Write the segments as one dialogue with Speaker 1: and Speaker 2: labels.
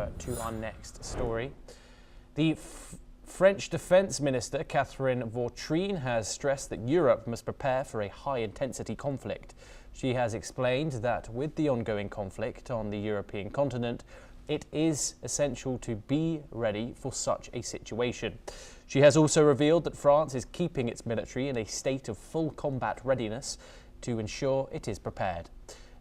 Speaker 1: over to our next story. The French Defense Minister Catherine Vautrin has stressed that Europe must prepare for a high-intensity conflict. She has explained that with the ongoing conflict on the European continent, it is essential to be ready for such a situation. She has also revealed that France is keeping its military in a state of full combat readiness to ensure it is prepared.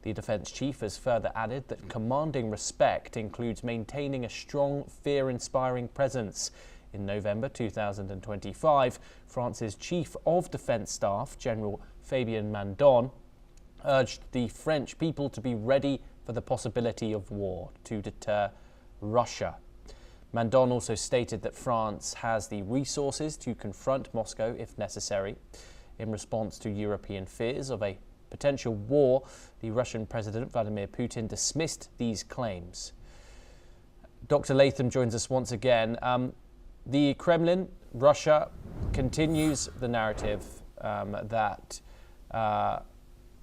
Speaker 1: The defence chief has further added that commanding respect includes maintaining a strong, fear-inspiring presence. In November 2025, France's Chief of Defence Staff, General Fabien Mandon, urged the French people to be ready for the possibility of war to deter Russia. Mandon also stated that France has the resources to confront Moscow if necessary. In response to European fears of a potential war, the Russian President Vladimir Putin dismissed these claims. Dr. Latham joins us once again. The Kremlin, Russia, continues the narrative that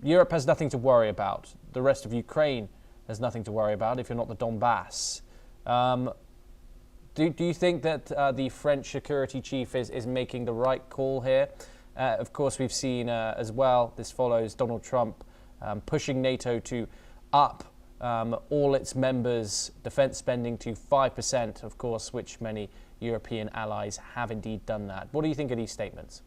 Speaker 1: Europe has nothing to worry about. The rest of Ukraine has nothing to worry about if you're not the Donbass. Do you think that the French security chief is making the right call here? Of course, we've seen as well, this follows Donald Trump pushing NATO to up all its members' defence spending to 5%, of course, which many European allies have indeed done that. What do you think of these statements?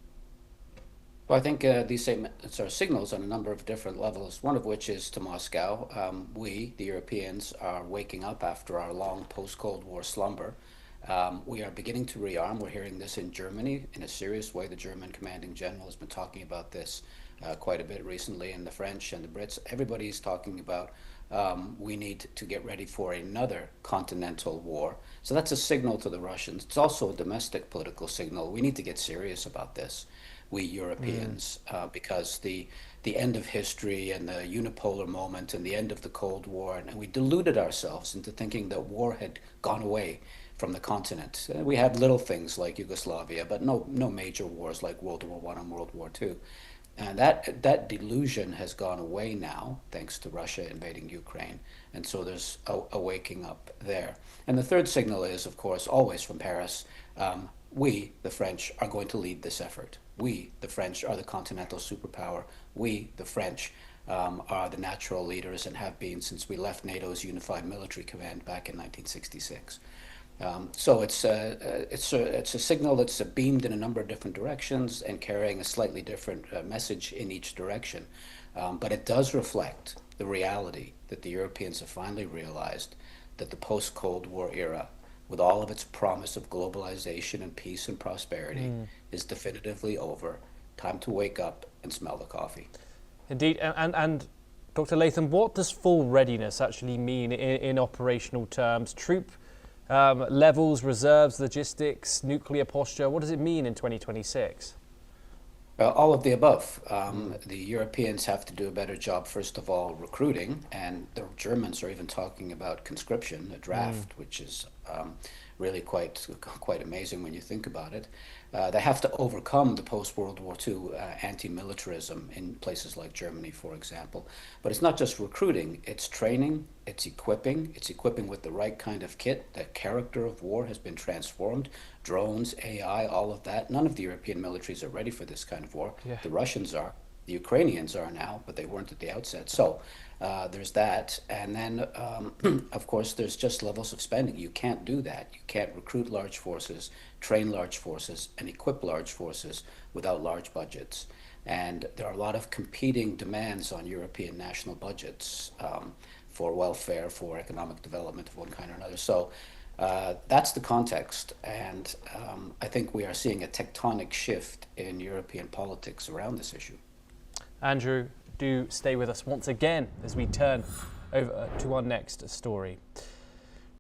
Speaker 2: Well, I think these statements are signals on a number of different levels, one of which is to Moscow. We, the Europeans, are waking up after our long post-Cold War slumber. We are beginning to rearm. We're hearing this in Germany in a serious way. The German commanding general has been talking about this quite a bit recently, and the French and the Brits. Everybody's talking about we need to get ready for another continental war. So that's a signal to the Russians. It's also a domestic political signal. We need to get serious about this, we Europeans, because the end of history and the unipolar moment and the end of the Cold War, and we deluded ourselves into thinking that war had gone away from the continent. We had little things like Yugoslavia, but no major wars like World War I and World War II. And that delusion has gone away now, thanks to Russia invading Ukraine. And so there's a waking up there. And the third signal is, of course, always from Paris, we, the French, are going to lead this effort. We, the French, are the continental superpower. We, the French, are the natural leaders and have been since we left NATO's Unified Military Command back in 1966. So it's a signal that's beamed in a number of different directions and carrying a slightly different message in each direction. But it does reflect the reality that the Europeans have finally realized that the post-Cold War era, with all of its promise of globalization and peace and prosperity, is definitively over. Time to wake up and smell the coffee.
Speaker 1: Indeed. And Dr. Latham, what does full readiness actually mean in operational terms? Troop levels, reserves, logistics, nuclear posture, what does it mean in 2026?
Speaker 2: All of the above. The Europeans have to do a better job, first of all, recruiting, and the Germans are even talking about conscription, a draft, which is really quite amazing when you think about it. They have to overcome the post-World War II anti-militarism in places like Germany, for example. But it's not just recruiting, it's training, it's equipping with the right kind of kit. The character of war has been transformed. Drones, AI, all of that. None of the European militaries are ready for this kind of war. Yeah. The Russians are. The Ukrainians are now, but they weren't at the outset. So there's that. And then, of course, there's just levels of spending. You can't do that. You can't recruit large forces, train large forces, and equip large forces without large budgets. And there are a lot of competing demands on European national budgets for welfare, for economic development of one kind or another. So that's the context. And I think we are seeing a tectonic shift in European politics around this issue.
Speaker 1: Andrew, do stay with us once again as we turn over to our next story.